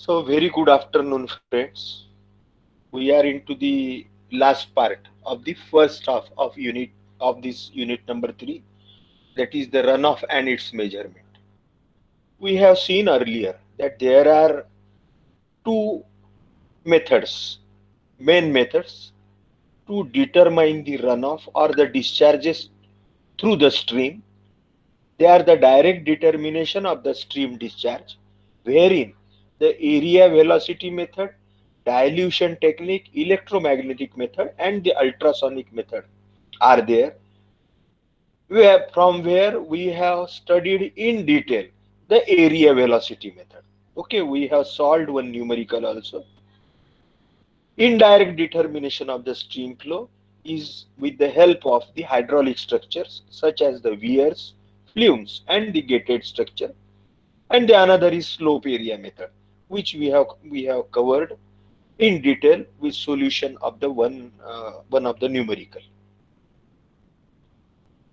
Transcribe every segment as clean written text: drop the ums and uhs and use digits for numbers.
So very good afternoon, friends. We are into the last part of the first half of unit number 3, that is the runoff and its measurement. We have seen earlier that there are two methods, main methods to determine the runoff or the discharges through the stream. They are the direct determination of the stream discharge, wherein the area velocity method, dilution technique, electromagnetic method, and the ultrasonic method are there, from where we have studied in detail the area velocity method. Okay, we have solved one numerical also. Indirect determination of the stream flow is with the help of the hydraulic structures such as the weirs, flumes, and the gated structure. And the another is slope area method, which we have covered in detail with solution of the one of the numerical.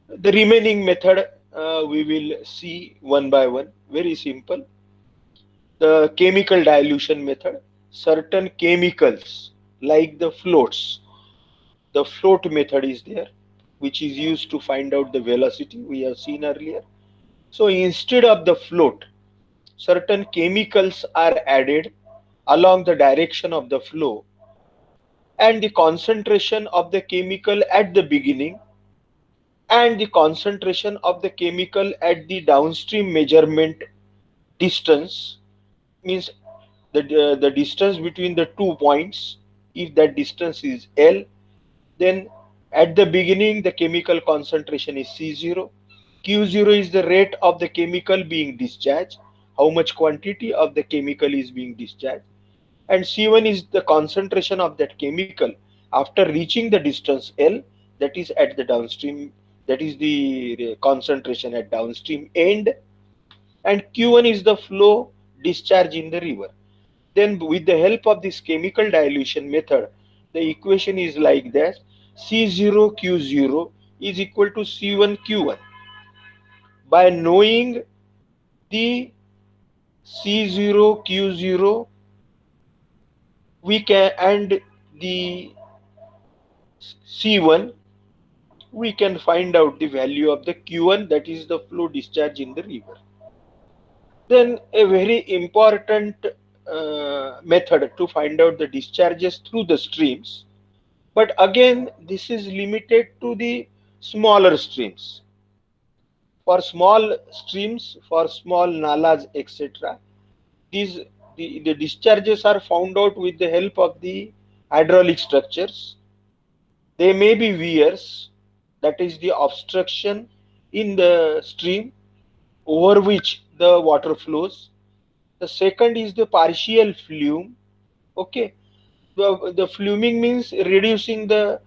The remaining method we will see one by one. Very simple. The chemical dilution method. Certain chemicals like the floats. The float method is there, which is used to find out the velocity we have seen earlier. So instead of the float, certain chemicals are added along the direction of the flow, and the concentration of the chemical at the beginning and the concentration of the chemical at the downstream measurement distance, means the distance between the 2 points. If that distance is L, then at the beginning the chemical concentration is C0. Q0 is the rate of the chemical being discharged, how much quantity of the chemical is being discharged, and C1 is the concentration of that chemical after reaching the distance L, that is at the downstream, that is the concentration at downstream end, and Q1 is the flow discharge in the river. Then with the help of this chemical dilution method, the equation is like this: C0Q0 is equal to C1Q1. By knowing the C0Q0, we can, and the C1, we can find out the value of the Q1, that is the flow discharge in the river. Then a very important method to find out the discharges through the streams, but again this is limited to the smaller streams. For small streams, for small nalas, etc., these the discharges are found out with the help of the hydraulic structures. They may be weirs, that is the obstruction in the stream over which the water flows. The second is the partial flume. Okay, the fluming means reducing the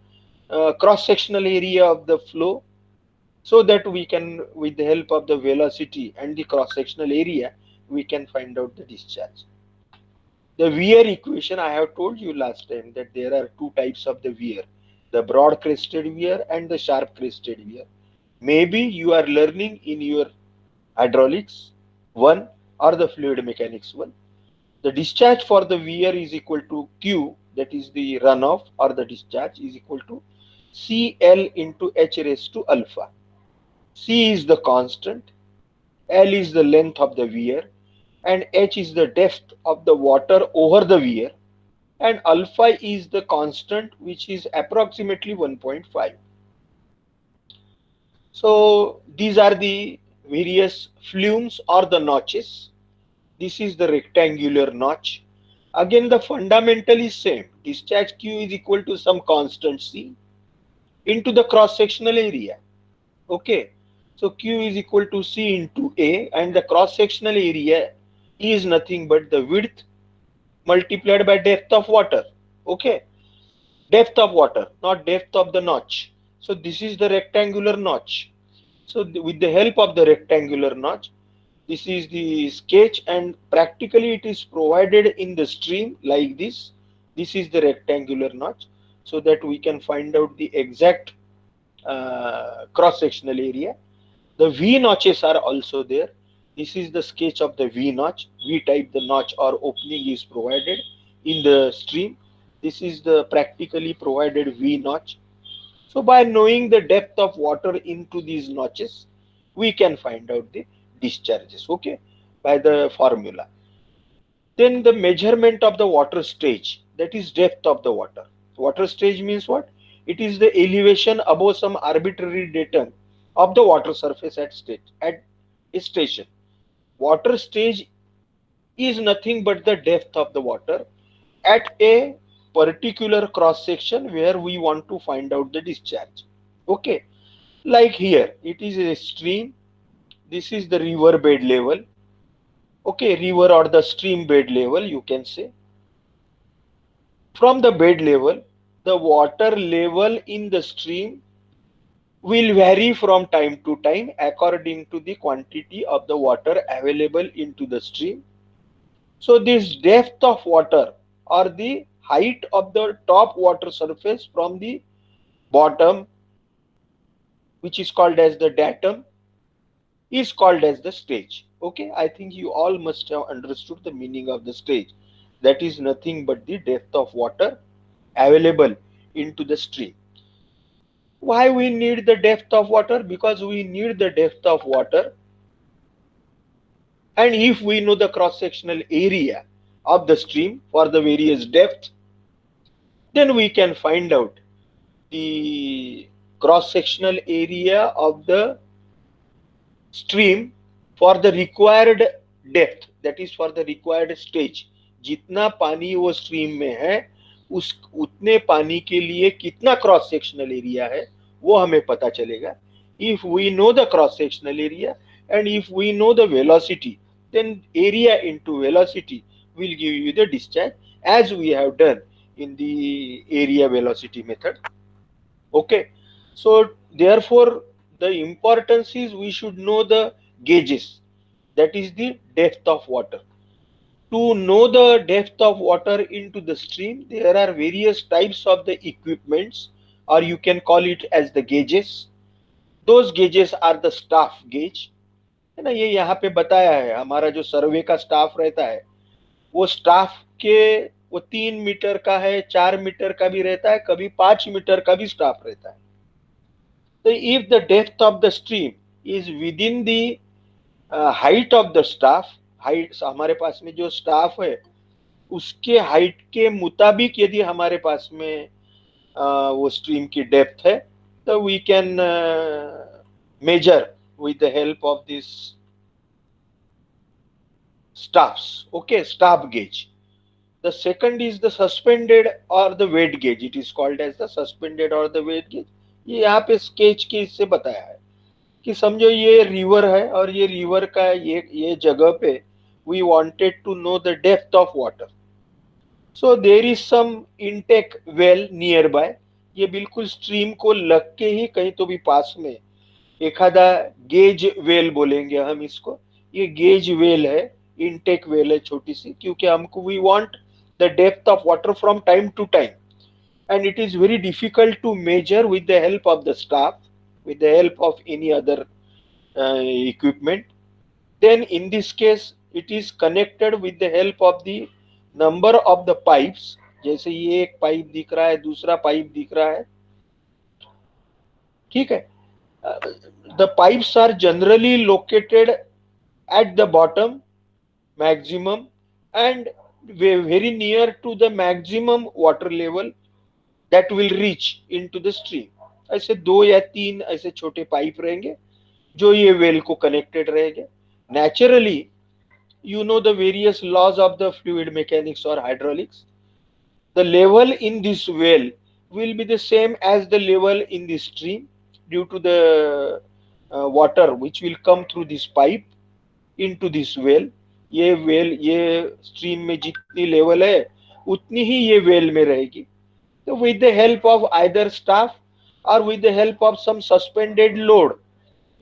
cross-sectional area of the flow, so that we can, with the help of the velocity and the cross-sectional area, we can find out the discharge. The weir equation, I have told you last time that there are two types of the weir: the broad crested weir and the sharp crested weir. Maybe you are learning in your hydraulics one or the fluid mechanics one. The discharge for the weir is equal to Q, that is the runoff or the discharge, is equal to CL into H raised to alpha. C is the constant, L is the length of the weir, and H is the depth of the water over the weir, and alpha is the constant, which is approximately 1.5. So these are the various flumes or the notches. This is the rectangular notch. Again, the fundamental is same. Discharge Q is equal to some constant C into the cross-sectional area. Okay. So Q is equal to C into A, and the cross-sectional area is nothing but the width multiplied by depth of water. Okay. Depth of water, not depth of the notch. So this is the rectangular notch. So with the help of the rectangular notch, this is the sketch, and practically it is provided in the stream like this. This is the rectangular notch, so that we can find out the exact cross-sectional area. The V notches are also there. This is the sketch of the V notch. V type the notch or opening is provided in the stream. This is the practically provided V notch. So by knowing the depth of water into these notches, we can find out the discharges, okay, by the formula. Then the measurement of the water stage, that is depth of the water. Water stage means what? It is the elevation above some arbitrary datum of the water surface at a station. Water stage is nothing but the depth of the water at a particular cross section where we want to find out the discharge. Okay, like here, it is a stream. This is the river bed level. Okay, river or the stream bed level, you can say. From the bed level, the water level in the stream will vary from time to time according to the quantity of the water available into the stream. So this depth of water or the height of the top water surface from the bottom, which is called as the datum, is called as the stage. Okay, I think you all must have understood the meaning of the stage. That is nothing but the depth of water available into the stream. Why we need the depth of water? Because we need the depth of water, and if we know the cross sectional area of the stream for the various depths, then we can find out the cross sectional area of the stream for the required depth, that is for the required stage. जितना पानी वो stream में है उस उतने पानी के लिए कितना क्रॉस सेक्शनल एरिया है वो हमें पता चलेगा. If we know the cross sectional area and if we know the velocity, then area into velocity will give you the discharge, as we have done in the area velocity method. Okay, so therefore the importance is we should know the gauges, that is the depth of water. To know the depth of water into the stream, there are various types of the equipments, or you can call it as the gauges. Those gauges are the staff gauge, है ना. ये यहाँ पे बताया है. हमारा जो सर्वे का स्टाफ रहता है वो स्टाफ के वो 3 मीटर का है, 4 मीटर का भी रहता है, कभी 5 मीटर का भी स्टाफ रहता है. So if the depth of the stream is within the height of the staff, height हमारे पास में जो स्टाफ है उसके हाइट के मुताबिक यदि हमारे पास में वो स्ट्रीम की डेप्थ है, तो we can measure with the help of this staffs. Okay, staff gauge. The second is the suspended or the weight gauge. It is called as the suspended or the weight gauge. ये यहाँ पे sketch के इससे बताया है कि समझो ये रिवर है और ये रिवर का ये जगह पे we wanted to know the depth of water. So there is some intake well nearby. ये बिल्कुल स्ट्रीम को लग के ही कहीं तो भी पास में एखादा गेज वेल बोलेंगे हम इसको. ये गेज वेल है, इनटेक वेल है छोटी सी, क्योंकि हमको we want the depth of water from time to time, and it is very difficult to measure with the help of the staff, with the help of any other equipment. Then in this case it is connected with the help of the number of the pipes. जैसे ये एक pipe दिख रहा है, दूसरा pipe दिख रहा है, ठीक है. The pipes are generally located at the bottom maximum and very near to the maximum water level that will reach into the stream. ऐसे 2 या 3 ऐसे छोटे पाइप रहेंगे जो ये वेल को कनेक्टेड रहेंगे. Naturally, you know the various laws of the fluid mechanics or hydraulics. The level in this well will be the same as the level in the stream due to the water which will come through this pipe into this well. ये well ये stream में जितनी level है उतनी ही ये well में रहेगी. So with the help of either staff or with the help of some suspended load,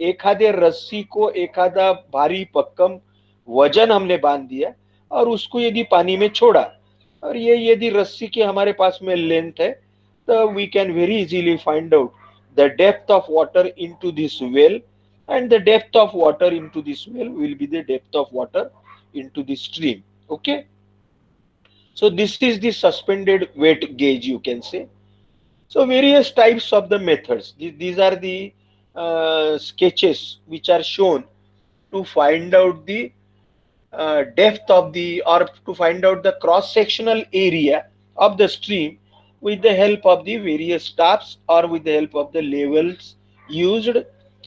एखादे रस्सी को एखादा भारी पक्कम वजन हमने बांध दिया और उसको यदि पानी में छोड़ा, और ये यदि रस्सी के हमारे पास में लेंथ है, तो we can very easily find out the depth of water into this well and the depth of water into this well will be the depth of water into the stream. Okay, so this is the suspended weight gauge, you can say. So various types of the methods. These are the sketches which are shown to find out the depth of the, or to find out the cross sectional area of the stream with the help of the various staffs or with the help of the levels used,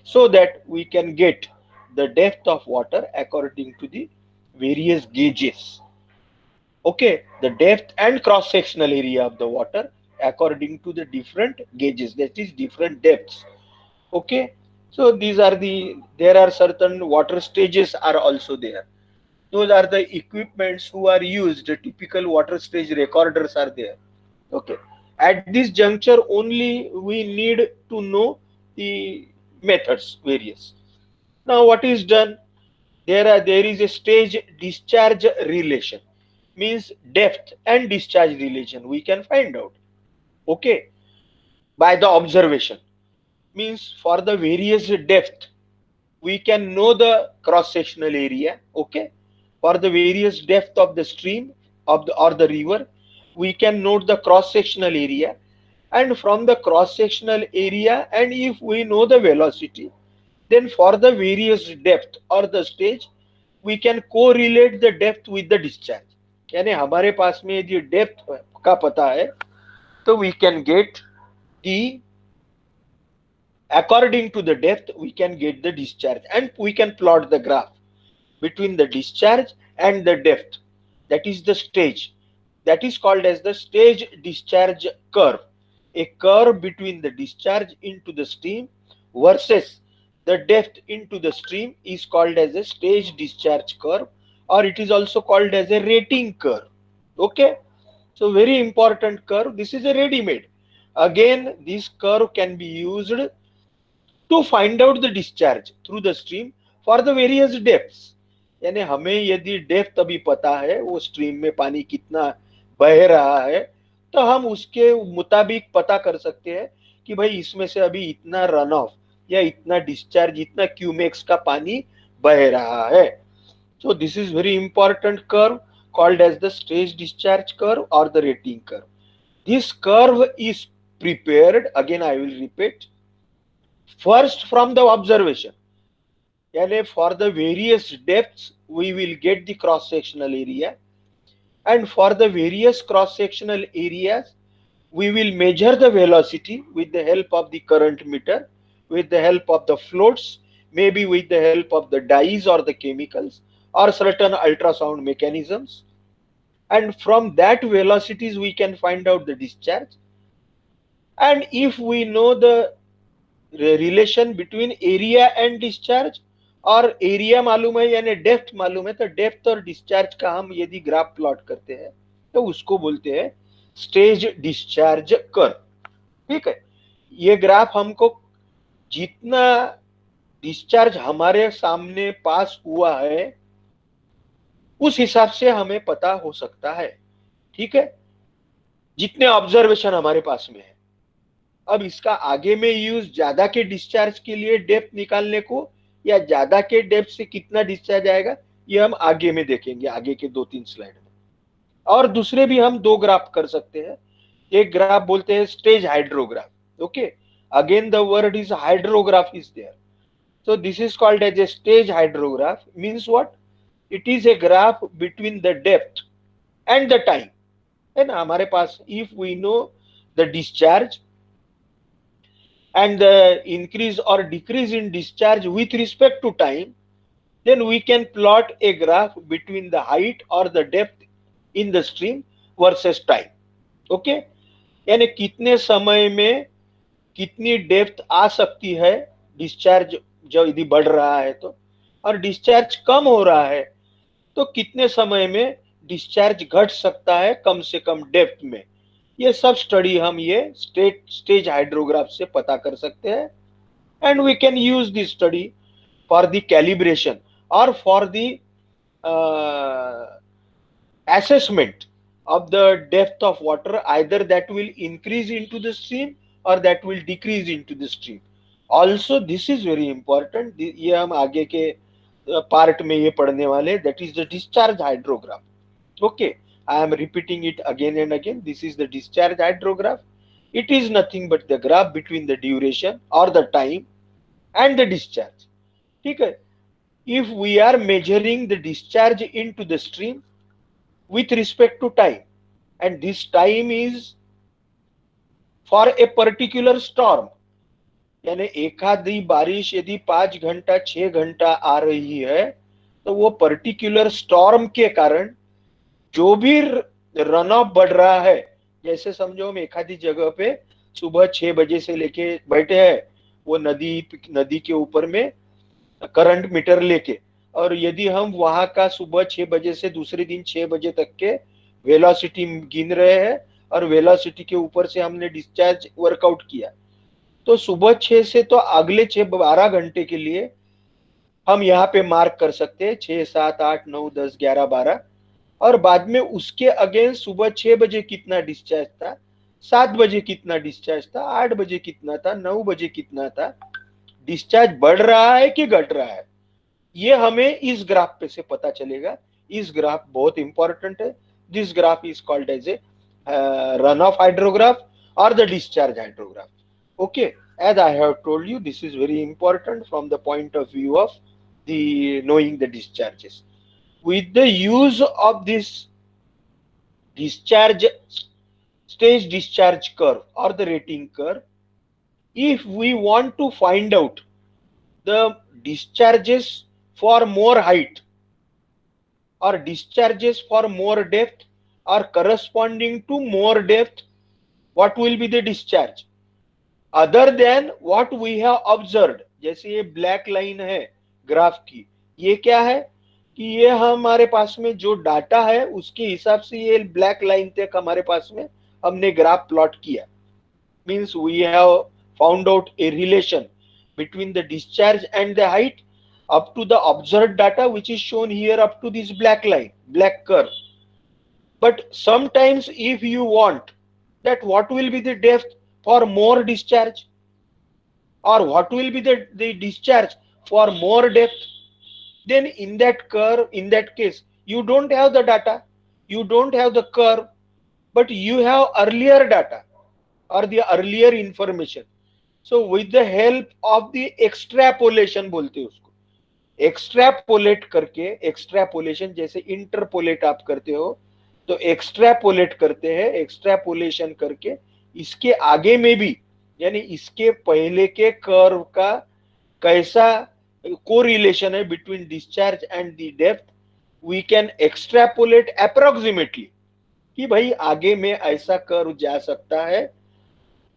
so that we can get the depth of water according to the various gauges. Okay, the depth and cross sectional area of the water according to the different gauges, that is different depths. Okay, so these are the, there are certain water stages are also there. Those are the equipments who are used. The typical water stage recorders are there. Okay, at this juncture only we need to know the methods various. Now what is done, there is a stage discharge relation, means depth and discharge relation we can find out. Okay, by the observation, means for the various depth we can know the cross sectional area. Okay, for the various depth of the stream of the or the river, we can note the cross sectional area, and from the cross sectional area, and if we know the velocity, then for the various depth or the stage we can correlate the depth with the discharge. यानी हमारे पास में यदि depth का पता है तो we can get the, according to the depth we can get the discharge, and we can plot the graph between the discharge and the depth, that is the stage, that is called as the stage discharge curve. A curve between the discharge into the stream versus the depth into the stream is called as a stage discharge curve, or it is also called as a rating curve. Okay, so very important curve. This is a ready made. Again, this curve can be used to find out the discharge through the stream for the various depths. यानी हमें यदि depth अभी पता है, वो stream में पानी कितना बह रहा है, तो हम उसके मुताबिक पता कर सकते हैं कि भाई इसमें से अभी इतना रन ऑफ या इतना डिस्चार्ज, इतना क्यूमेक्स का पानी बह रहा है. So this is very important curve called as the stage discharge curve or the rating curve. This curve is prepared, again I will repeat, first from the observation. यानी for the various depths we will get the cross sectional area, and for the various cross sectional areas we will measure the velocity with the help of the current meter, with the help of the floats, maybe with the help of the dyes or the chemicals or certain ultrasound mechanisms, and from that velocities we can find out the discharge. And if we know the relation between area and discharge, और area मालूम है यानी depth मालूम है, तो depth और discharge का हम यदि ग्राफ प्लॉट करते हैं तो उसको बोलते हैं स्टेज डिस्चार्ज कर्व. ठीक है, ये ग्राफ हमको जितना डिस्चार्ज हमारे सामने पास हुआ है उस हिसाब से हमें पता हो सकता है. ठीक है, जितने ऑब्जर्वेशन हमारे पास में है. अब इसका आगे में यूज ज्यादा के डिस्चार्ज के लिए डेप्थ निकालने को, या ज्यादा के डेप्थ से कितना डिस्चार्ज आएगा, ये हम आगे में देखेंगे, आगे के 2-3 स्लाइड में. और दूसरे भी हम 2 ग्राफ कर सकते हैं. एक ग्राफ बोलते हैं stage hydrograph. Okay, again the word is hydrograph is there. So this is called as a stage hydrograph. Means what, it is a graph between the depth and the time. है ना, हमारे पास if we know the discharge and the increase or decrease in discharge with respect to time, then we can plot a graph between the height or the depth in the stream versus time. Okay, यानी कितने समय में कितनी depth आ सकती है discharge जब यदि बढ़ रहा है तो, और डिस्चार्ज कम हो रहा है तो कितने समय में डिस्चार्ज घट सकता है कम से कम डेप्थ में. ये सब स्टडी हम ये स्टेज हाइड्रोग्राफ से पता कर सकते हैं. And we can use this study for the calibration और for the assessment of the depth of water, either that will increase into the stream or that will decrease into the stream. Also this is very important, ये हम आगे के part में ये पढ़ने वाले, that is the discharge hydrograph. Okay, I am repeating it again and again, this is the discharge hydrograph. It is nothing but the graph between the duration और the time and the discharge. ठीक है, if we are measuring the discharge into the stream with respect to time, and this time is for a particular storm, यानी एकाधी बारिश यदि 5 घंटा 6 घंटा आ रही है तो वो पर्टिकुलर स्टॉर्म के कारण जो भी रन ऑफ बढ़ रहा है, जैसे समझो हम एकाधी जगह पे सुबह 6 बजे से लेके बैठे हैं, वो नदी नदी के ऊपर में करंट मीटर लेके, और यदि हम वहां का सुबह 6 बजे से दूसरे दिन 6 बजे तक के वेलोसिटी गिन रहे हैं और वेलोसिटी के ऊपर से हमने डिस्चार्ज वर्कआउट किया, तो सुबह 6 से तो अगले 12 घंटे के लिए हम यहाँ पे मार्क कर सकते हैं 6 7 8 9 10 11 12, और बाद में उसके अगेंस्ट सुबह 6 बजे कितना डिस्चार्ज था, 7 बजे कितना डिस्चार्ज था, 8 बजे कितना था, 9 बजे कितना था, डिस्चार्ज बढ़ रहा है कि घट रहा है, ये हमें इस ग्राफ पे से पता चलेगा। इस ग्राफ बहुत इंपॉर्टेंट है, this graph is called as a run off hydrograph और the discharge hydrograph. Okay, as I have told you, this is very important from the point of view of the knowing the discharges. With the use of this discharge stage discharge curve or the rating curve, if we want to find out the discharges for more height or discharges for more depth or corresponding to more depth, what will be the discharge other than what we have observed? जैसे ये black line है graph की, ये क्या है कि ये हमारे पास में जो डाटा है उसके हिसाब से ये ब्लैक लाइन तक हमारे पास में हमने ग्राफ प्लॉट किया, means we have found out a relation between the discharge and the height up to the observed data, which is shown here up to this black line, black curve. But sometimes if you want that what will be the depth for more discharge or what will be the discharge for more depth, then in that curve, in that case, you don't have the data, you don't have the curve, but you have earlier data or the earlier information. So with the help of the extrapolation बोलते हैं उसको, extrapolate करके, extrapolation जैसे interpolate आप करते हो, तो extrapolate करते हैं, एक्स्ट्रापोलेशन करके इसके आगे में भी, यानी इसके पहले के कर्व का कैसा कोरिलेशन है between discharge and the depth, we can extrapolate approximately कि भाई आगे में ऐसा कर्व जा सकता है,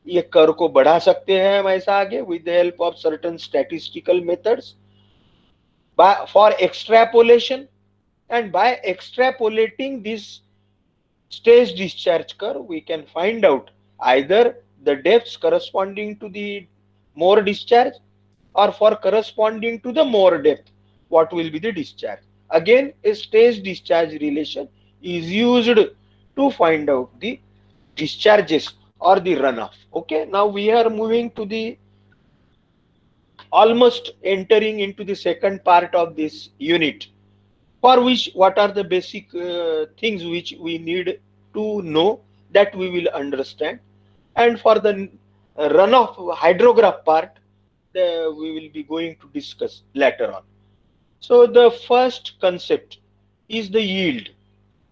ये कर्व को बढ़ा सकते हैं हम ऐसा आगे with the help of certain statistical methods for extrapolation, and by extrapolating this stage discharge curve we can find out either the depths corresponding to the more discharge or for corresponding to the more depth what will be the discharge. Again, a stage discharge relation is used to find out the discharges or the runoff. Okay, now we are moving to the almost entering into the second part of this unit, for which what are the basic things which we need to know, that we will understand, and for the runoff hydrograph part we will be going to discuss later on. So the first concept is the yield.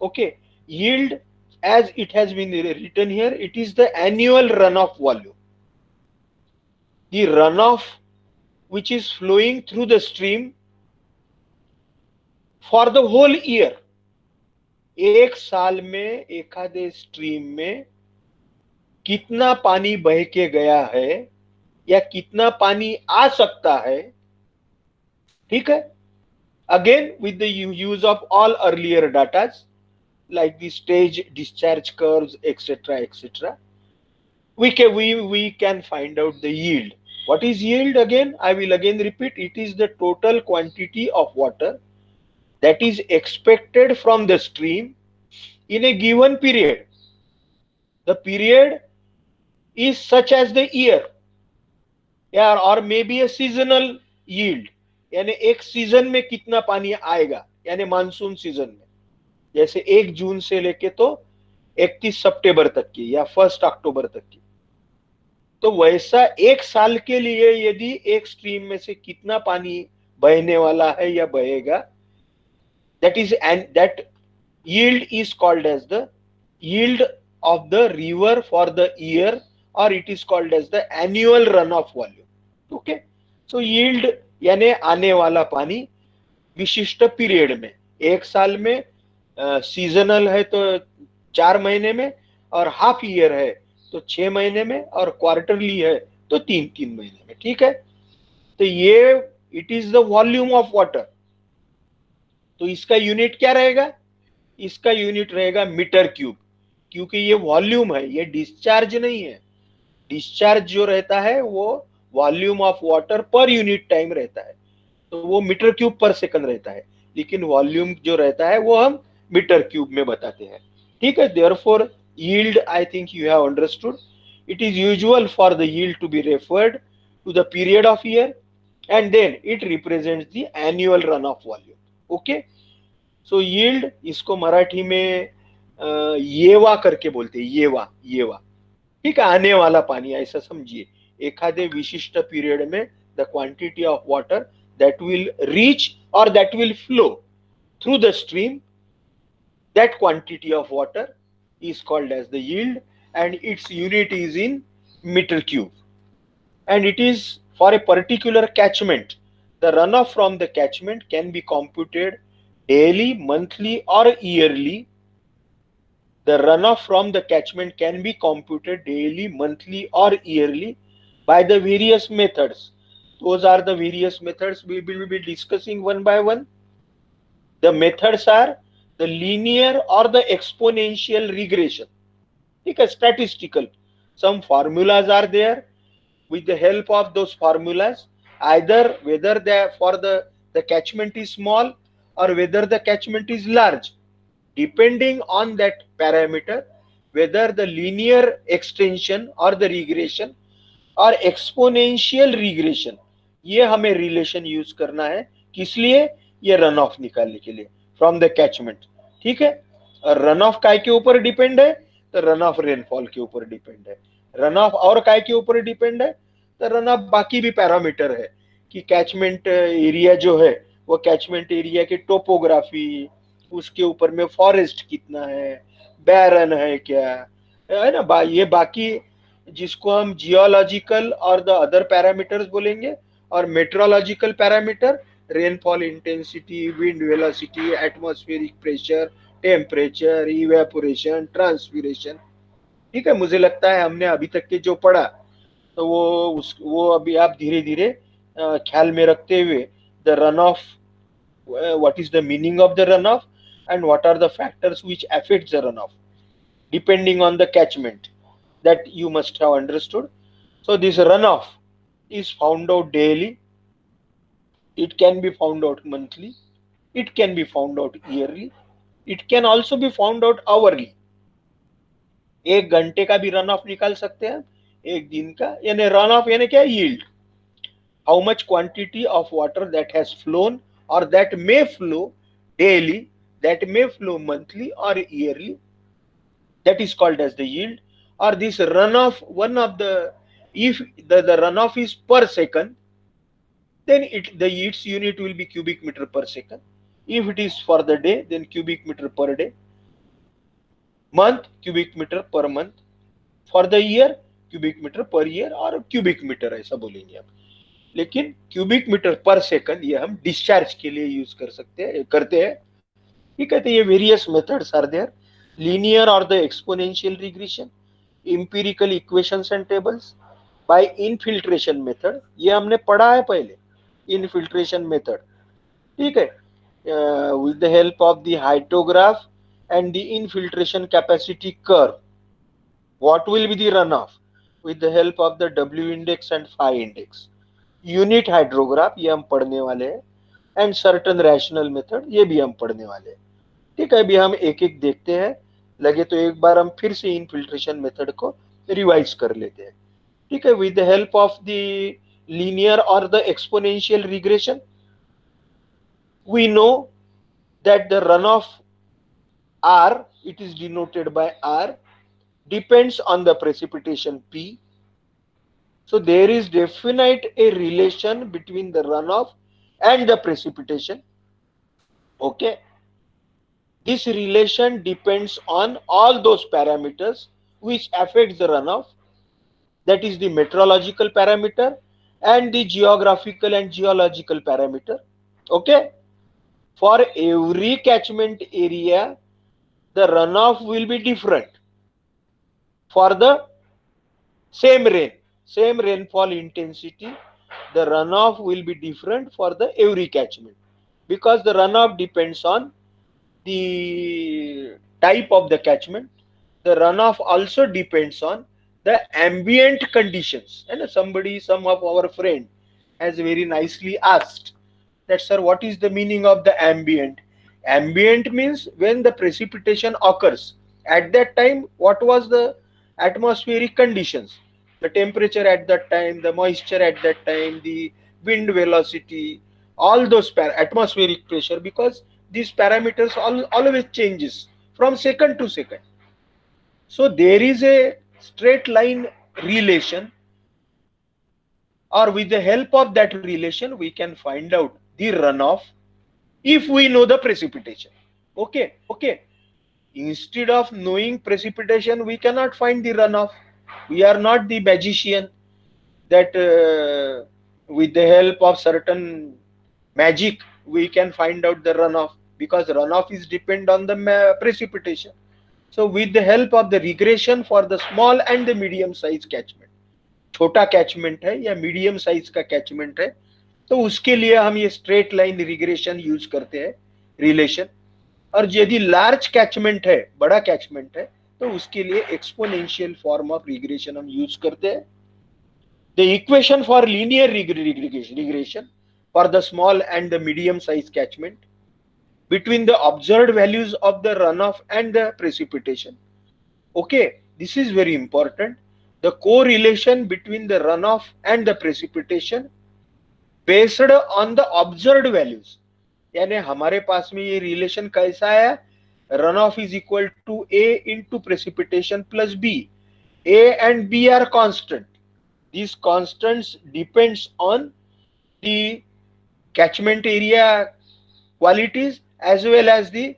Okay, yield, as it has been written here, it is the annual runoff volume, the runoff which is flowing through the stream for the whole year. एक साल में एखादे stream में कितना पानी बह के गया है या कितना पानी आ सकता है, ठीक है, again with the use of all earlier datas like the stage discharge curves, etc., etc., we can find out the yield. What is yield? Again, I will again repeat, it is the total quantity of water that is expected from the stream in a given period. The period is such as the year. या और may be a seasonal yield, यानी एक season में कितना पानी आएगा, यानी monsoon season में, जैसे 1 जून से लेके तो 31 सितंबर तक की या 1 अक्टूबर तक की। तो वैसा एक साल के लिए यदि एक स्ट्रीम में से कितना पानी बहने वाला है या बहेगा, that is and that yield is called as the yield of the river for the year, or it is called as the annual runoff volume। Okay, so yield यानी आने वाला पानी विशिष्ट पीरियड में, एक साल में सीजनल है तो 4 महीने में, और हाफ ईयर है तो 6 महीने में, और क्वार्टरली है तो 3 3 महीने में। ठीक है, तो ये it is the volume of water. तो इसका यूनिट क्या रहेगा, इसका यूनिट रहेगा मीटर क्यूब, क्योंकि ये वॉल्यूम है, ये डिस्चार्ज नहीं है। डिस्चार्ज जो रहता है वो volume of water per unit time रहता है, तो वो मीटर क्यूब पर सेकंड रहता है, लेकिन वॉल्यूम जो रहता है वो हम मीटर क्यूब में बताते हैं। ठीक है, therefore yield, I think you have understood, it is usual for the yield to be referred to the period of year, and then it represents the annual runoff volume। okay, so yield इसको मराठी में येवा करके बोलते हैं, येवा येवा। ठीक है, आने वाला पानी ऐसा समझिए, एखादे विशिष्ट पीरियड में the quantity of water that will reach और that will flow through the stream, that quantity of water is called as the yield, and its unit is in meter cube, and it is for a particular catchment. The runoff from the catchment can be computed daily, monthly, or yearly. The runoff from the catchment can be computed daily, monthly, or yearly by the various methods. Those are the various methods we will be discussing one by one. The methods are the linear or the exponential regression. Okay, statistical. Some formulas are there. With the help of those formulas, either whether the catchment is small or whether the catchment is large, depending on that parameter, whether the linear extension or the regression और exponential regression, ये हमें relation use करना है, किस लिए, ये run of निकालने के लिए फ्रॉम द कैचमेंट। ठीक है, और रन ऑफ काय के ऊपर डिपेंड है, तो रन ऑफ रेनफॉल के ऊपर डिपेंड है। रन ऑफ और काय के ऊपर डिपेंड है, तो रन ऑफ बाकी भी पैरामीटर है कि कैचमेंट एरिया जो है वो कैचमेंट एरिया की टोपोग्राफी, उसके ऊपर में फॉरेस्ट कितना है, बैरन है क्या, है ना, ये बाकी जिसको हम जियोलॉजिकल और द अदर पैरामीटर्स बोलेंगे, और metrological parameter, rainfall intensity, wind velocity, atmospheric pressure, temperature, evaporation, transpiration. ठीक है, मुझे लगता है हमने अभी तक के जो पढ़ा तो वो अभी आप धीरे धीरे ख्याल में रखते हुए, the run of, what is the meaning of the run of, and what are the factors which affect the runoff depending on the catchment, that you must have understood. So this runoff is found out daily, it can be found out monthly, it can be found out yearly, it can also be found out hourly। 1 घंटे का भी run of निकाल सकते हैं, 1 दिन का, यानी run of यानी क्या, yield, how much quantity of water that has flown or that may flow daily, that may flow monthly or yearly, that is called as the yield। or this runoff, one of the, if the runoff is per second, then its unit will be cubic meter per second। if it is for the day, then cubic meter per day, month cubic meter per month, for the year cubic meter per year, और cubic meter ऐसा बोलेंगे आप। लेकिन cubic metre पर second ये हम discharge के लिए यूज कर सकते हैं, करते हैं। ठीक है, तो ये various methods are there, linear और the exponential regression, empirical equations and tables, by infiltration method, ये हमने पढ़ा है पहले, इनफिल्ट्रेशन मेथड। ठीक है, with the help of the hydrograph and the infiltration capacity curve, what will be the run off, with the help of the W index and phi index, unit hydrograph ये हम पढ़ने वाले हैं, and certain rational method ये भी हम पढ़ने वाले हैं। ठीक है, अभी हम एक एक देखते हैं, लगे तो एक बार हम फिर से इनफिल्ट्रेशन मेथड को रिवाइज कर लेते हैं। ठीक है, with the help of the linear or the exponential regression? We know that the runoff R, it is denoted by R, depends on the precipitation P. So there is definite a relation between the runoff and the precipitation. Okay. This relation depends on all those parameters which affect the runoff, that is the meteorological parameter and the geographical and geological parameter. Okay. For every catchment area, the runoff will be different. For the same rainfall intensity, the runoff will be different for the every catchment, because the runoff depends on the type of the catchment. The runoff also depends on the ambient conditions. And some of our friend has very nicely asked that, sir, what is the meaning of the ambient? Ambient means when the precipitation occurs. At that time, what was the atmospheric conditions? The temperature at that time, the moisture at that time, the wind velocity, all those atmospheric pressure, because these parameters always changes from second to second. So there is a straight line relation, or with the help of that relation we can find out the runoff if we know the precipitation. Okay. Instead of knowing precipitation, we cannot find the runoff. We are not the magician that with the help of certain magic we can find out the runoff, because runoff is depend on the precipitation. So with the help of the regression for the small and the medium size catchment, छोटा catchment है या medium size का catchment है, तो उसके लिए हम ये स्ट्रेट लाइन रिग्रेशन यूज करते हैं, रिलेशन. और यदि लार्ज कैचमेंट है, बड़ा कैचमेंट है, तो उसके लिए एक्सपोनेंशियल फॉर्म ऑफ रिग्रेशन हम यूज करते हैं. The equation for linear regression for the small and the medium size catchment between the observed values of the runoff and the precipitation. Okay, this is very important. The correlation between the runoff and the precipitation based on the observed values. यानी हमारे पास में ये relation कैसा है? Runoff is equal to A into precipitation plus B. A and B are constant. These constants depends on the catchment area qualities as well as the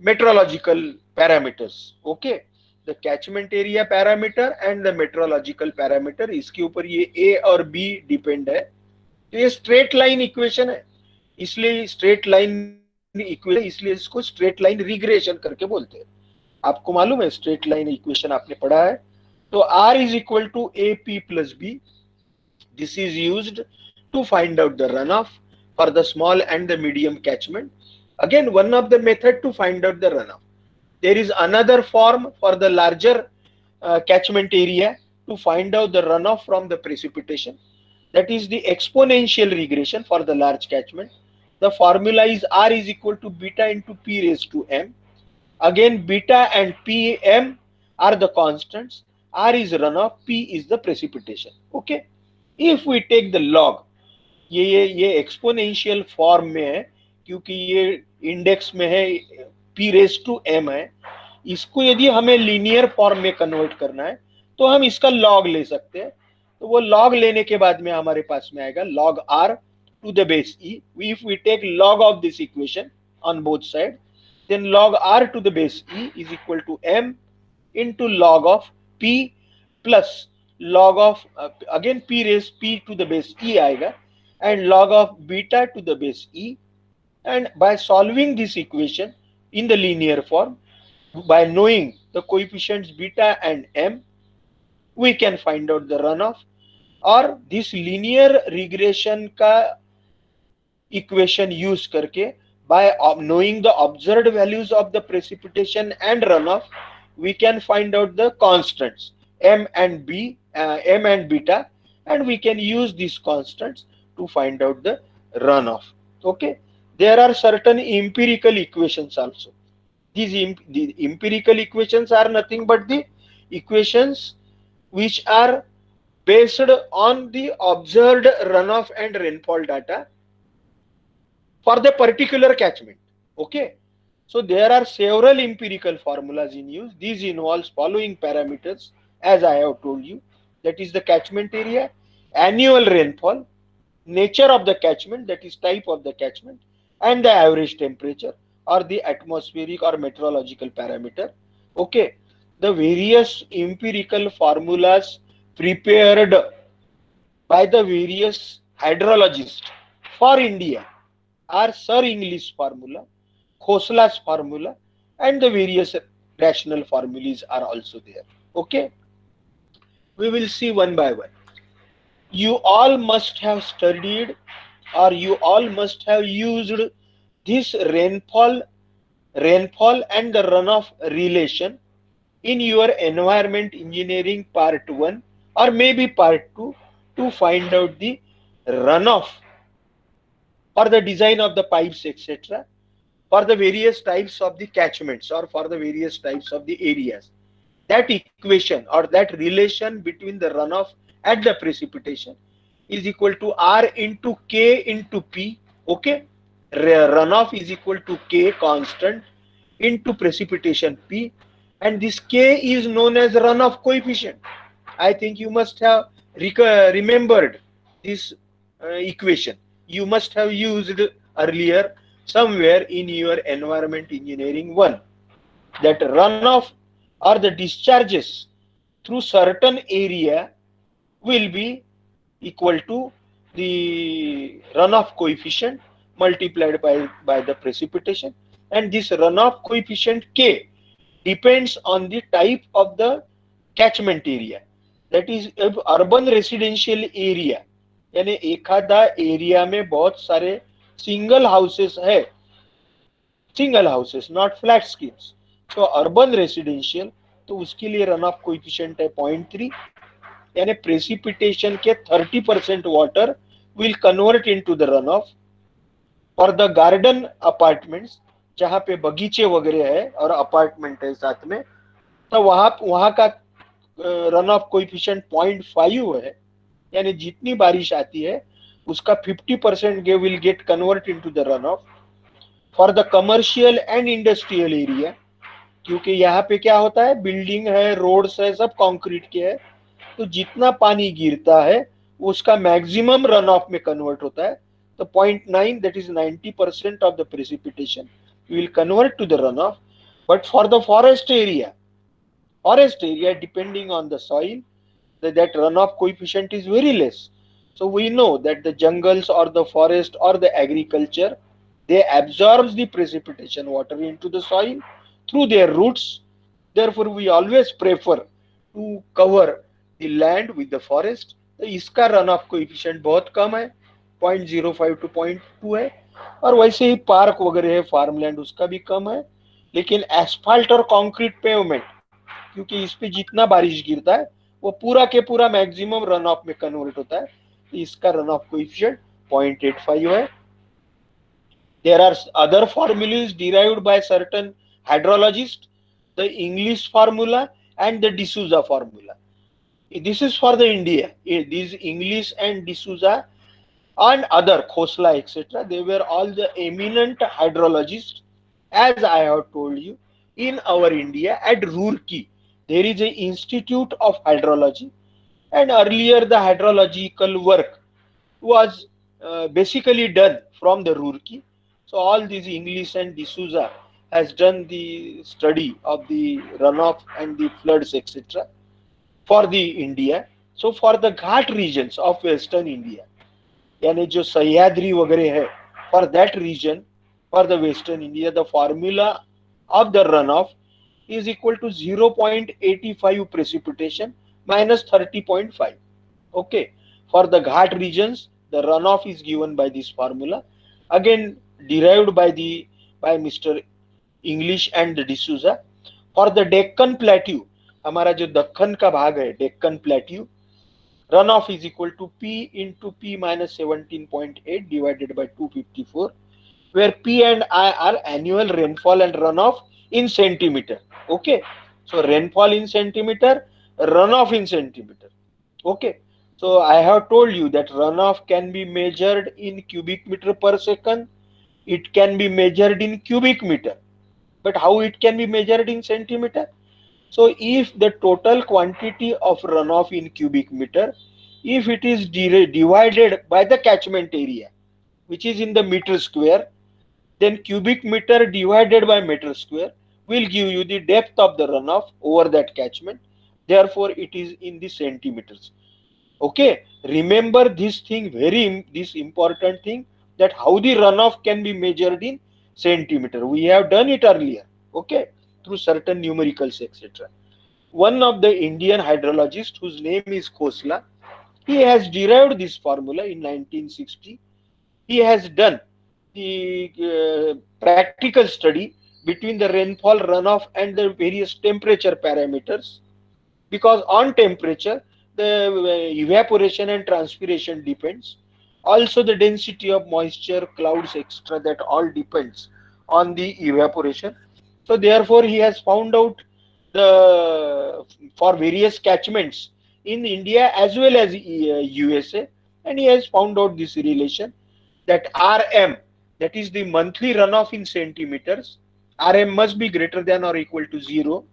meteorological parameters. Okay, the catchment area parameter and the meteorological parameter, इसके ऊपर ये A और B depend है. तो ये straight line equation है, इसलिए straight line equation, इसलिए इसको स्ट्रेट लाइन रिग्रेशन करके बोलते हैं. आपको मालूम है स्ट्रेट लाइन इक्वेशन आपने पढ़ा है. तो R is equal to AP plus B. This is used to find out the runoff for the small and the medium catchment. Again, one of the method to find out the runoff. There is another form for the larger catchment area to find out the runoff from the precipitation. That is the exponential regression for the large catchment. The formula is R is equal to beta into P raised to M. Again, beta and Pm are the constants. R is runoff, P is the precipitation. Okay. If we take the log, ये exponential form में है क्योंकि ये index में है, p raise to m है. इसको यदि हमें लीनियर फॉर्म में कन्वर्ट करना है तो हम इसका लॉग ले सकते हैं. तो वो लॉग लेने के बाद में हमारे पास में आएगा log r to the base e. If we take log of this equation on both sides, then log r to the base e is equal to m into log of p plus log of again p raised p to the base e आएगा, and log of beta to the base e. And by solving this equation in the linear form, by knowing the coefficients beta and m, we can find out the runoff. और this linear regression का equation use करके, by knowing the observed values of the precipitation and runoff, we can find out the constants m and b, m and beta, and we can use these constants to find out the runoff. Okay, there are certain empirical equations also. The empirical equations are nothing but the equations which are based on the observed runoff and rainfall data for the particular catchment. Okay. So there are several empirical formulas in use. These involves following parameters as I have told you. That is the catchment area, annual rainfall, nature of the catchment, that is type of the catchment, and the average temperature or the atmospheric or meteorological parameter. Okay. The various empirical formulas prepared by the various hydrologists for India are Sir English formula, Khosla's formula, and the various rational formulas are also there. Okay, we will see one by one. You all must have studied, or you all must have used this rainfall and the runoff relation in your environment engineering part 1 or maybe part 2 to find out the runoff for the design of the pipes, etc., for the various types of the catchments or for the various types of the areas. That equation or that relation between the runoff and the precipitation is equal to R into K into P. Okay, runoff is equal to K constant into precipitation P, and this K is known as runoff coefficient. I think you must have remembered this equation. You must have used earlier somewhere in your environment engineering 1, that runoff or the discharges through certain area will be equal to the runoff coefficient multiplied by the precipitation, and this runoff coefficient K depends on the type of the catchment area. That is urban residential area, यानी एखादा area में बहुत सारे single houses है, single houses not flat schemes, तो urban residential, तो उसके लिए रन ऑफ कोएफिशिएंट है 0.3, यानी प्रेसिपिटेशन के 30% water will convert into the run off. For the garden apartments, जहां पे बगीचे वगैरह है और अपार्टमेंट है साथ में, तो वहां का रन ऑफ कोएफिशिएंट 0.5 है, यानी जितनी बारिश आती है उसका 50% will get convert into the run off. For the commercial and industrial area, क्योंकि यहाँ पे क्या होता है, बिल्डिंग है, रोड्स है, सब कंक्रीट के है, तो जितना पानी गिरता है उसका मैक्सिमम रन ऑफ में कन्वर्ट होता है. तो 0.9, that is 90% of the precipitation will convert to the runoff. But for the forest area depending on the soil, that runoff coefficient is very less. So we know that the jungles or the forest or the agriculture, they absorbs the precipitation water into the soil through their roots. Therefore we always prefer to cover the land with the forest. तो इसका run of coefficient बहुत कम है, 0.05 to 0.2 है. और वैसे ही park वगैरह है, farmland, उसका भी कम है. लेकिन एस्फाल्ट और कंक्रीट पेवमेंट, क्योंकि इस पे जितना बारिश गिरता है वो पूरा के पूरा मैक्सिमम रन ऑफ में कन्वर्ट होता है, तो इसका रन ऑफ कोएफिशिएंट 0.85 है. There are other formulas derived by certain hydrologists, the English formula and the D'Souza formula. This is for the India. These English and D'Souza and other Khosla, etc., they were all the eminent hydrologists, as I have told you. In our India at Roorkee there is an institute of hydrology, and earlier the hydrological work was basically done from the Roorkee. So all these English and D'Souza has done the study of the runoff and the floods, etc., for the India. So for the Ghat regions of Western India, यानी जो सह्याद्री वगैरह है, for that region, for the Western India, the formula of the runoff is equal to 0.85 precipitation minus 30.5. Okay, for the Ghat regions the runoff is given by this formula, again derived by Mr. English and D'Souza. For the Deccan Plateau, हमारा जो दक्कन का भाग है, Deccan Plateau, runoff is equal to P into P minus 17.8 divided by 254, where P and I are annual rainfall and runoff in centimeter. Okay, so rainfall in centimeter, runoff in centimeter. Okay, So I have told you that runoff can be measured in cubic meter per second. It can be measured in cubic meter. But how it can be measured in centimeter? So if the total quantity of runoff in cubic meter, if it is divided by the catchment area, which is in the meter square, then cubic meter divided by meter square will give you the depth of the runoff over that catchment. Therefore, it is in the centimeters. Okay, remember this thing, this important thing, that how the runoff can be measured in centimeter. We have done it earlier, okay, through certain numericals, etc. One of the Indian hydrologists, whose name is Khosla, he has derived this formula in 1960. He has done the practical study between the rainfall, runoff, and the various temperature parameters, because on temperature the evaporation and transpiration depends, also the density of moisture, clouds, etc., that all depends on the evaporation. So therefore he has found out the for various catchments in India as well as USA, and he has found out this relation, that Rm, that is the monthly runoff in centimeters, Rm must be greater than or equal to 0.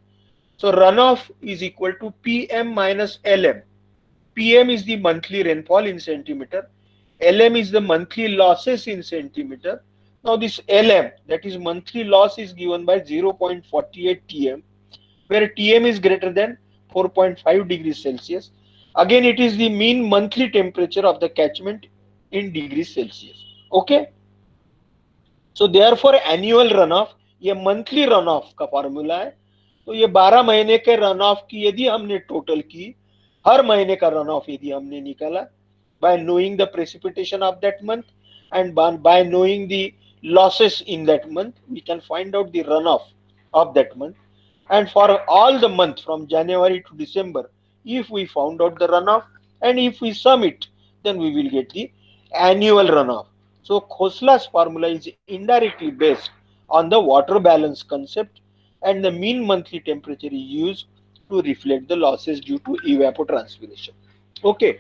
So runoff is equal to Pm minus Lm. Pm is the monthly rainfall in centimeter. Lm is the monthly losses in centimeter. Now this Lm, that is monthly loss, is given by 0.48 Tm, where Tm is greater than 4.5 degrees Celsius. Again, it is the mean monthly temperature of the catchment in degrees Celsius. Okay. So therefore annual runoff, ये monthly runoff का formula है. तो ये 12 महीने के run of की यदि हमने टोटल की, हर महीने का रन ऑफ यदि हमने निकाला, by knowing the precipitation of that month and by knowing the losses in that month, we can find out the runoff of that month. And for all the month from January to December, if we found out the runoff and if we sum it, then we will get the annual runoff. So Khosla's formula is indirectly based on the water balance concept, and the mean monthly temperature is used to reflect the losses due to evapotranspiration. Okay,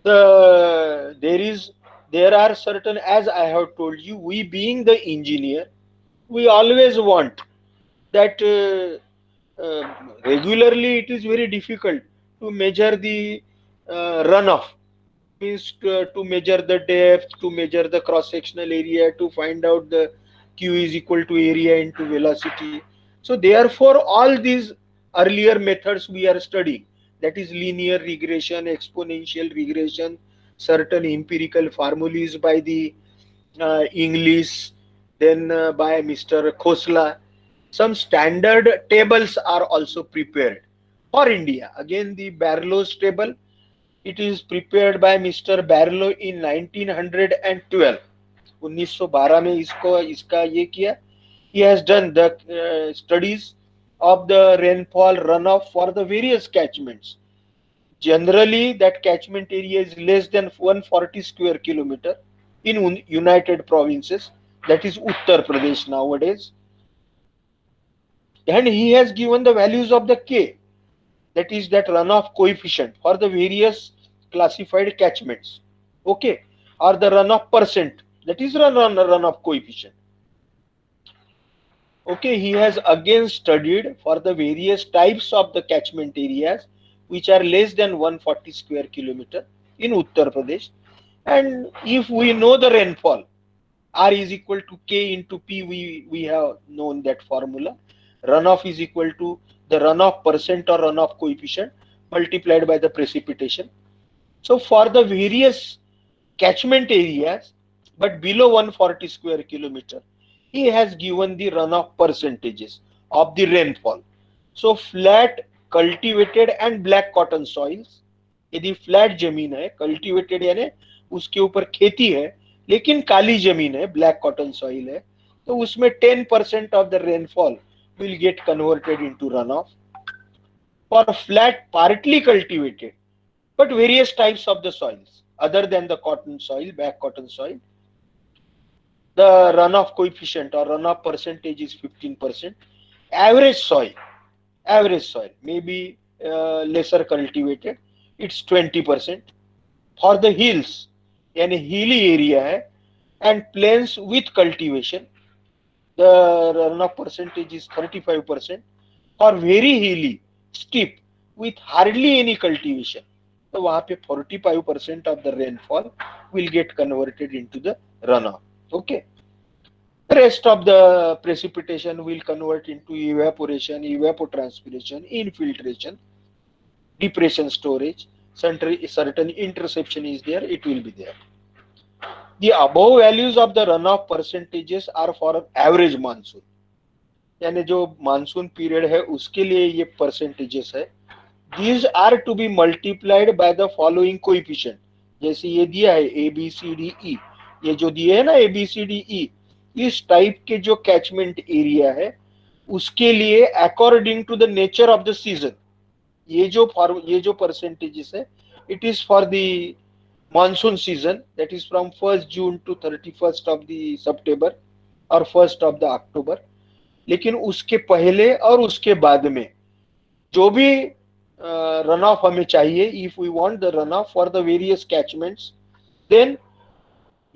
there are certain, as I have told you, we being the engineer, we always want that regularly it is very difficult to measure the runoff, means to measure the depth, to measure the cross sectional area, to find out the Q is equal to area into velocity. So therefore all these earlier methods we are studying, that is linear regression, exponential regression, certain empirical formulas by the English, then by Mr. Khosla. Some standard tables are also prepared for India. Again, the Barlow's table, it is prepared by Mr. Barlow in 1912. 1912 में इसका ये किया. He has done the studies of the rainfall runoff for the various catchments. Generally, that catchment area is less than 140 square kilometer in United Provinces, that is Uttar Pradesh nowadays. And he has given the values of the K, that is that runoff coefficient for the various classified catchments. Okay, or the runoff percent, that is runoff coefficient. Okay, he has again studied for the various types of the catchment areas which are less than 140 square kilometer in Uttar Pradesh. And if we know the rainfall, R is equal to K into P, we have known that formula. Runoff is equal to the runoff percent or runoff coefficient multiplied by the precipitation. So for the various catchment areas, but below 140 square kilometer, he has given the runoff percentages of the rainfall. So flat, cultivated and black cotton soils, यदि flat जमीन है, cultivated यानी उसके ऊपर खेती है लेकिन काली जमीन है, ब्लैक कॉटन सॉइल है, तो उसमें 10% of the rainfall will get converted into runoff. For flat, partly cultivated, but various types of the soils other than the cotton soil, black cotton soil, the runoff coefficient or runoff percentage is 15%. Average soil, maybe lesser cultivated, it's 20%. For the hills यानी hilly area है, and plains with cultivation the runoff percentage is 35%. For very hilly steep with hardly any cultivation, तो वहां पे 45% of the rainfall will get converted into the runoff. Okay, the rest of the precipitation will convert into evaporation, evapotranspiration, infiltration, depression storage. Certain interception is there, it will be there. The above values of the runoff percentages are for average monsoon, यानी जो monsoon period है उसके लिए ये percentages है. These are to be multiplied by the following coefficient. जैसे ये दिया है ए बी सी डी ई, ये जो दिए है ना ए बी सी डी ई, इस टाइप के जो कैचमेंट एरिया है उसके लिए according to the nature of the season, ये जो परसेंटेजेस है it is for the monsoon season, that is from 1st June to 31st of the September और 1st ऑफ द अक्टूबर. लेकिन उसके पहले और उसके बाद में जो भी रन ऑफ हमें चाहिए, if we want the run off for the various catchments, then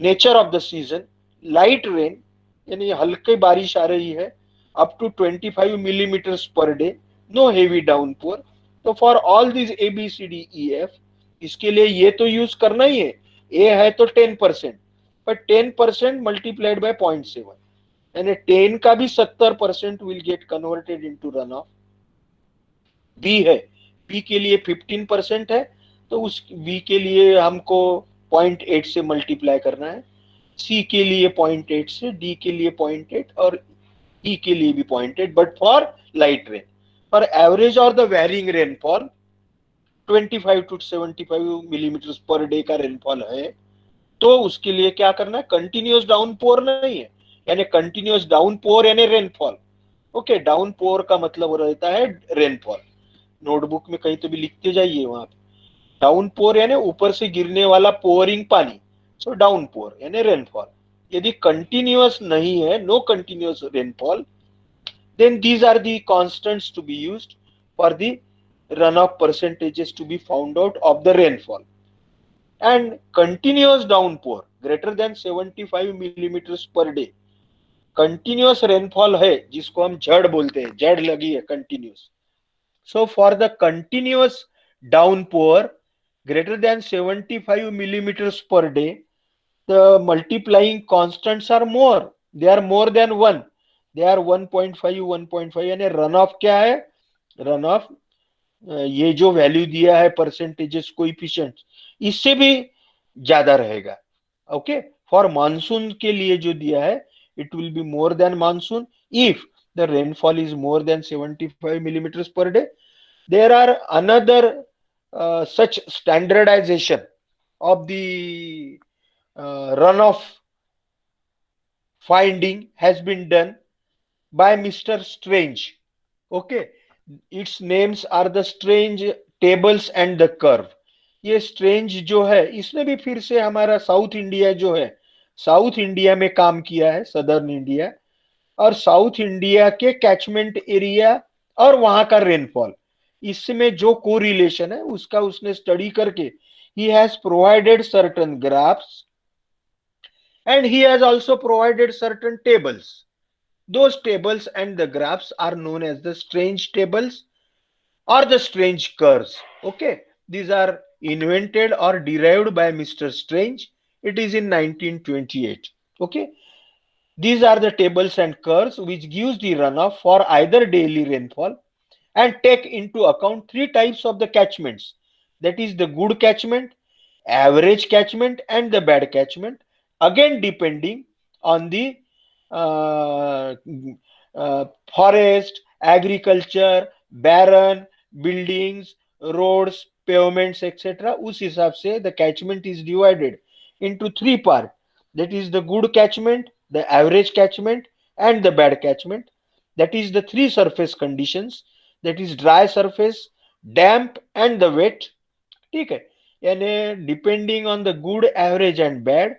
nature of the season, light rain यानी हल्की बारिश आ रही है up to 25 millimetres per day, no heavy downpour. तो for all this A B C D E F, इसके लिए ये तो यूज करना ही है. ए है तो 10%, पर 10% मल्टीप्लाइड बाय 0.7 यानी 10 का भी 70% will get converted into run. B है, बी के लिए 15% है, तो उस बी के लिए हमको 0.8 से मल्टीप्लाई करना है. सी के लिए 0.8 से, डी के लिए 0.8 और ई के लिए भी 0.8, but for light rain. For average और the varying rainfall 25 to 75 millimetre per day का रेनफॉल है, तो उसके लिए क्या करना है, कंटिन्यूअस डाउनपोर नहीं है, यानी कंटिन्यूअस डाउनपोर यानी रेनफॉल. ओके, डाउनपोर का मतलब रहता है रेनफॉल. नोटबुक में कहीं तो भी लिखते जाइए वहां पे. डाउनपोर यानी ऊपर से गिरने वाला पोरिंग पानी, सो डाउनपोर यानी रेनफॉल. यदि कंटिन्यूअस नहीं है, no continuous rainfall, then these are the constants to be used for the runoff percentages to be found out of the rainfall. And continuous downpour greater than 75 millimeters per day, continuous rainfall है जिसको हम झड़ बोलते हैं, जड़ लगी है continuous. So for the continuous downpour greater than 75 millimeters per day, the multiplying constants are more, they are more than 1, they are 1.5 1.5. यानी रन ऑफ क्या है, रन ऑफ ये जो वैल्यू दिया है परसेंटेजेस कोएफिशिएंट, इससे भी ज्यादा रहेगा. ओके, फॉर मानसून के लिए जो दिया है it will be more than monsoon if the rainfall is more than 75 millimeters per day. There are another such standardization of the runoff finding has been done by Mr. Strange. Okay, its names are the Strange tables and the curve. ये strange जो है इसने भी फिर से हमारा south India जो है, साउथ इंडिया में काम किया है, सदर्न इंडिया और साउथ इंडिया के कैचमेंट एरिया और वहां का रेनफॉल, इसमें जो कोरिलेशन है उसका उसने स्टडी करके he has provided certain graphs and he has also provided certain tables. Those tables and the graphs are known as the Strange tables or the Strange curves. Okay, these are invented or derived by Mr. Strange. It is in 1928. Okay, these are the tables and curves which gives the runoff for either daily rainfall and take into account three types of the catchments, that is the good catchment, average catchment and the bad catchment, again depending on the uh, forest, agriculture, barren, buildings, roads, pavements, etc. उस हिसाब से the catchment is divided into three parts, that is the good catchment, the average catchment and the bad catchment. That is the three surface conditions, that is dry surface, damp and the wet. ठीक है, यानी depending on the good, average and bad,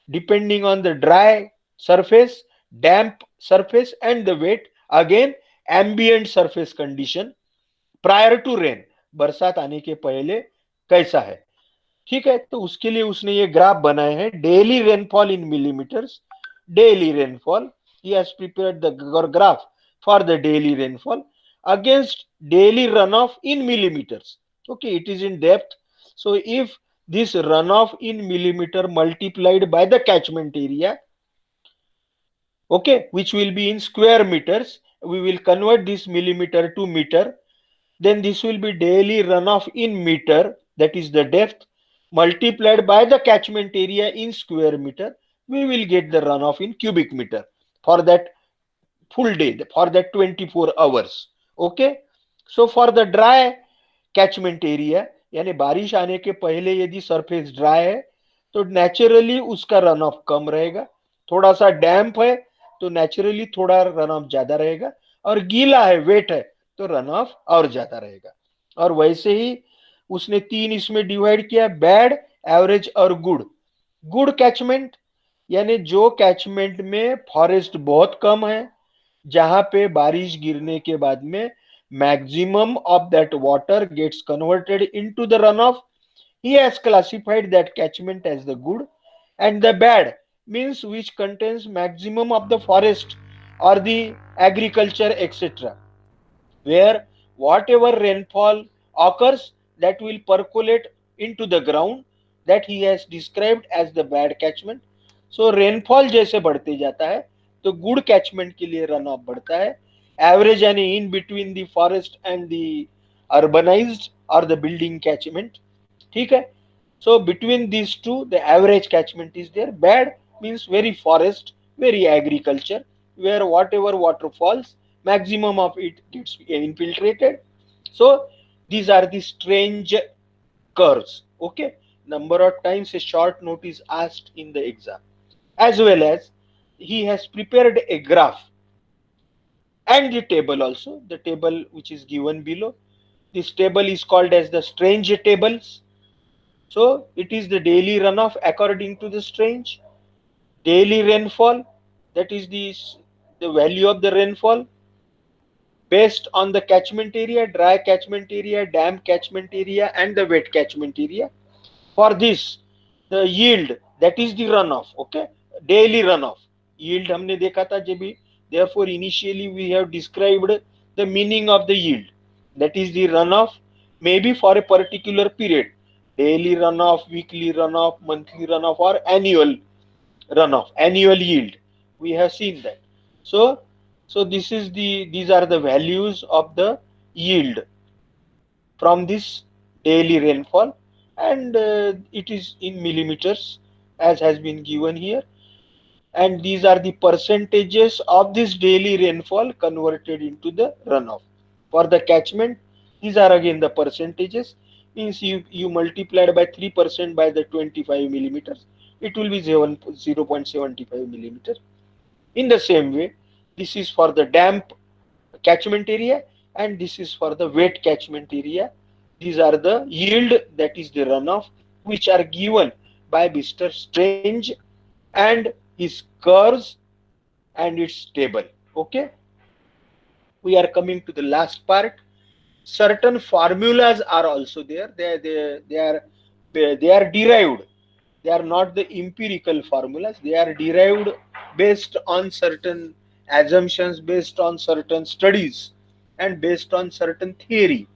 depending on the dry surface, damp surface and the wet, again ambient surface condition prior to rain, बरसात आने के पहले कैसा है. ठीक है, तो उसके लिए उसने ये ग्राफ बनाए हैं, daily rainfall in millimetres, daily rainfall, he has prepared the graph for the daily rainfall against daily runoff in millimeters. Okay, it is in depth. So if this runoff in millimeter multiplied by the catchment area, okay, which will be in square meters, we will convert this millimeter to meter, then this will be daily runoff in meter, that is the depth, multiplied by the catchment area in square meter, we will get the runoff in cubic meter for that full day, for that 24 hours. Okay, so for the dry catchment area, यानी बारिश आने के पहले यदि surface dry है तो naturally उसका run of कम रहेगा, थोड़ा सा डैम्प है तो नेचुरली थोड़ा रन ऑफ ज्यादा रहेगा, और गीला है, वेट है, तो रन ऑफ और ज्यादा रहेगा। और वैसे ही उसने तीन इसमें डिवाइड किया, बैड, एवरेज और गुड। गुड कैचमेंट यानी जो कैचमेंट में फॉरेस्ट बहुत कम है, जहां पे बारिश गिरने के बाद में maximum of that water gets converted into the run off, he has classified that catchment as the good, and the bad means which contains maximum of the forest or the agriculture etc, where whatever rainfall occurs that will percolate into the ground, that he has described as the bad catchment. So rainfall जैसे बढ़ते जाता है तो good catchment के लिए run of बढ़ता है, average यानी in between the forest and the urbanised और द बिल्डिंग कैचमेंट। ठीक है, so between these two the average catchment is there. Bad means very forest, very agriculture, where whatever water falls maximum of it gets infiltrated. So these are the strange curves. Okay, number of times a short note is asked in the exam, as well as he has prepared a graph and the table also, the table which is given below. This table is called as the strange tables. So it is the daily runoff according to the strange, daily rainfall, that is the value of the rainfall based on the catchment area, dry catchment area, damp catchment area, and the wet catchment area. For this, the yield, that is the runoff, okay, daily runoff. Yield हमने देखा था जब भी, therefore initially we have described the meaning of the yield, that is the runoff, maybe for a particular period, daily runoff, weekly runoff, monthly runoff, or annual runoff, annual yield. We have seen that. So this is these are the values of the yield from this daily rainfall, and it is in millimeters as has been given here, and these are the percentages of this daily rainfall converted into the runoff. For the catchment, these are again the percentages, means you multiplied by 3% by the 25 millimeters, it will be 0.75 millimeter. In the same way, this is for the damp catchment area and this is for the wet catchment area. These are the yield, that is the runoff, which are given by Mr. Strange and his curves and its table. Okay, we are coming to the last part. Certain formulas are also there. They are derived. They are not the empirical formulas. They are derived based on certain assumptions, based on certain studies, and based on certain theory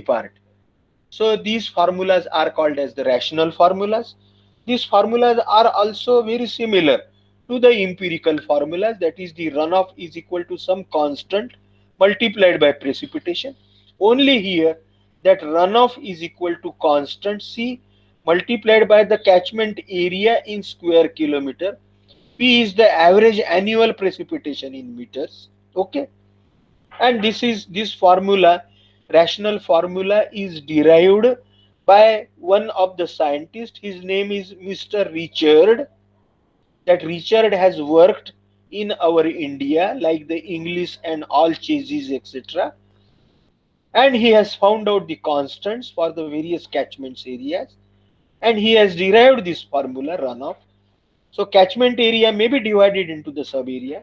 part. So these formulas are called as the rational formulas. These formulas are also very similar to the empirical formulas, that is the runoff is equal to some constant multiplied by precipitation. Only here that runoff is equal to constant C multiplied by the catchment area in square kilometer. P is the average annual precipitation in meters. Okay, and this formula, rational formula, is derived by one of the scientists. His name is Mr. Richard. That Richard has worked in our India like the English and all chases etc, and he has found out the constants for the various catchments areas, and he has derived this formula runoff. So catchment area may be divided into the sub area.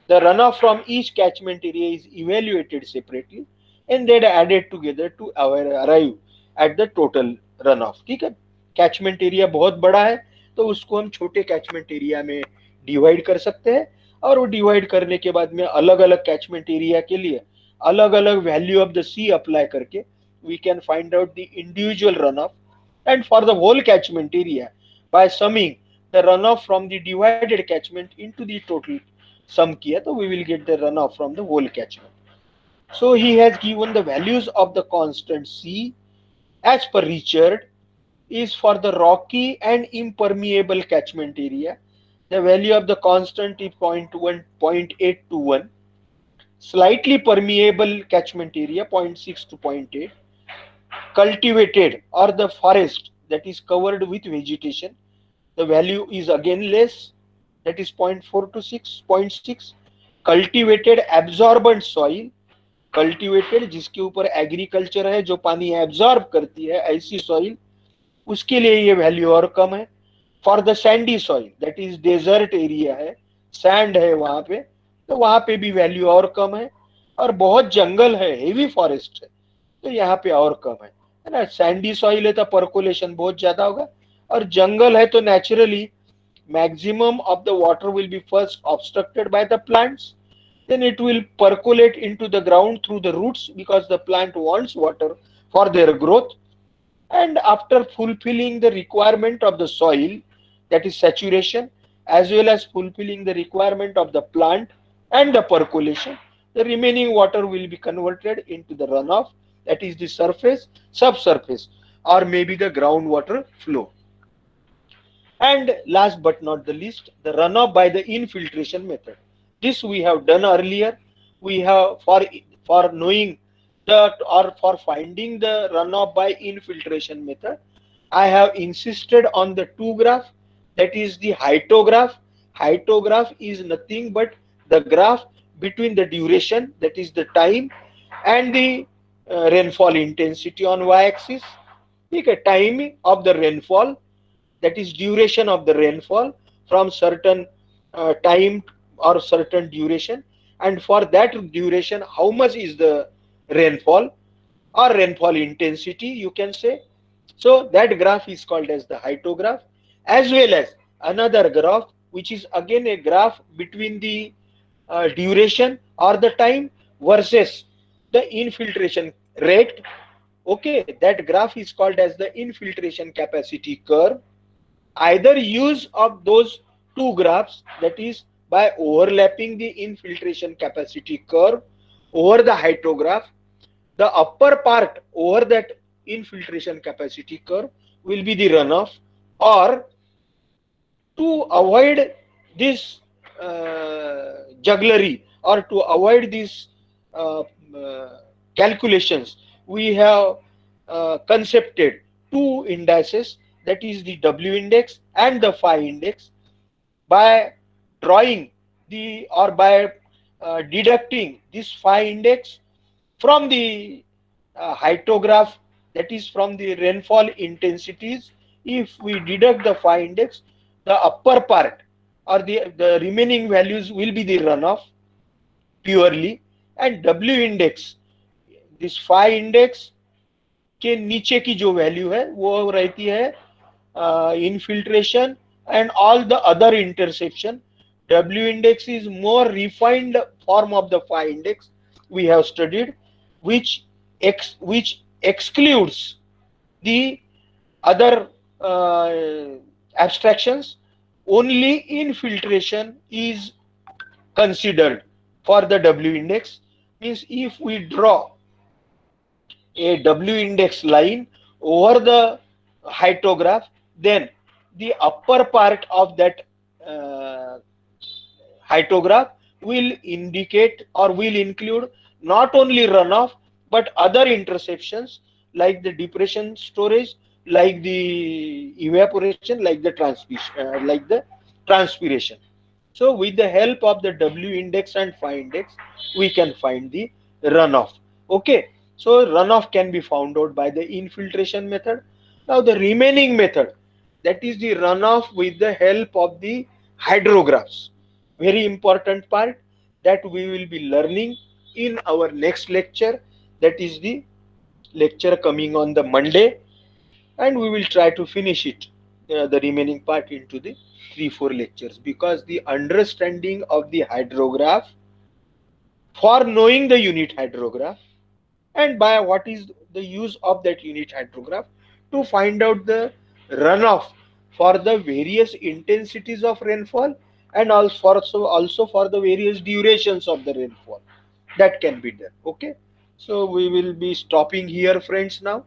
The runoff from each catchment area is evaluated separately and then added together to arrive at the total run of. ठीक है, catchment area बहुत बड़ा है तो उसको हम छोटे catchment area में डिवाइड कर सकते हैं, और वो डिवाइड करने के बाद में अलग अलग कैचमेंट एरिया के लिए अलग अलग value of the C apply करके we can find out the individual runoff, and for the whole catchment area by summing the runoff from the divided catchment into the total sum किया तो we will get the runoff from the whole catchment. So he has given the values of the constant C as per Richard is for the rocky and impermeable catchment area. The value of the constant is 0.821, slightly permeable catchment area 0.6 to 0.8, cultivated or the forest that is covered with vegetation, the value is again less, that is 0.4 to 6.6. Cultivated absorbent soil, cultivated जिसके ऊपर agriculture है जो पानी absorb करती है ऐसी soil, उसके लिए ये वैल्यू और कम है। For the sandy soil that is desert area है, सैंड है वहां पे, तो वहां पे भी वैल्यू और कम है। और बहुत जंगल है, हेवी फॉरेस्ट है, तो यहाँ पे और कम है ना। सैंडी सॉइल है तो पर्कुलेशन बहुत ज्यादा होगा, और जंगल है तो naturally maximum of the water will be first obstructed by the plants, then it will percolate into the ground through the roots because the plant wants water for their growth. And after fulfilling the requirement of the soil, that is saturation, as well as fulfilling the requirement of the plant and the percolation, the remaining water will be converted into the runoff, that is the surface, subsurface, or maybe the groundwater flow. And last but not the least, the runoff by the infiltration method. This we have done earlier. We have for knowing that, or for finding the runoff by infiltration method, I have insisted on the two graph, that is the hyetograph. Hyetograph is nothing but the graph between the duration, that is the time, and the rainfall intensity on y-axis. Okay, time of the rainfall, that is duration of the rainfall from certain time or certain duration, and for that duration how much is the rainfall or rainfall intensity, you can say. So that graph is called as the hyetograph, as well as another graph which is again a graph between the duration or the time versus the infiltration rate. Okay, that graph is called as the infiltration capacity curve. Either use of those two graphs, that is by overlapping the infiltration capacity curve over the hyetograph, the upper part over that infiltration capacity curve will be the runoff. Or to avoid this jugglery, or to avoid these uh, calculations, we have concepted two indices, that is the W index and the phi index. By drawing the, or by deducting this phi index from the hyetograph, that is from the rainfall intensities, if we deduct the phi index, the upper part or the remaining values will be the runoff purely. And W index, this phi index के नीचे की जो value है वो रहती है infiltration and all the other interception. W index is more refined form of the phi index we have studied, which excludes the other abstractions. Only infiltration is considered for the W index. Means if we draw a W index line over the hyetograph, then the upper part of that hyetograph will indicate or will include not only runoff but other interceptions like the depression storage, like the evaporation, like the transpiration. So with the help of the W index and phi index, we can find the runoff. Okay, so runoff can be found out by the infiltration method. Now the remaining method, that is the runoff with the help of the hydrographs. Very important part that we will be learning in our next lecture, that is the lecture coming on the Monday. and we will try to finish it, the remaining part, into the 3-4 lectures, because the understanding of the hydrograph, for knowing the unit hydrograph, and by what is the use of that unit hydrograph to find out the runoff for the various intensities of rainfall, and also for the various durations of the rainfall, that can be done. Okay, so we will be stopping here, friends, now.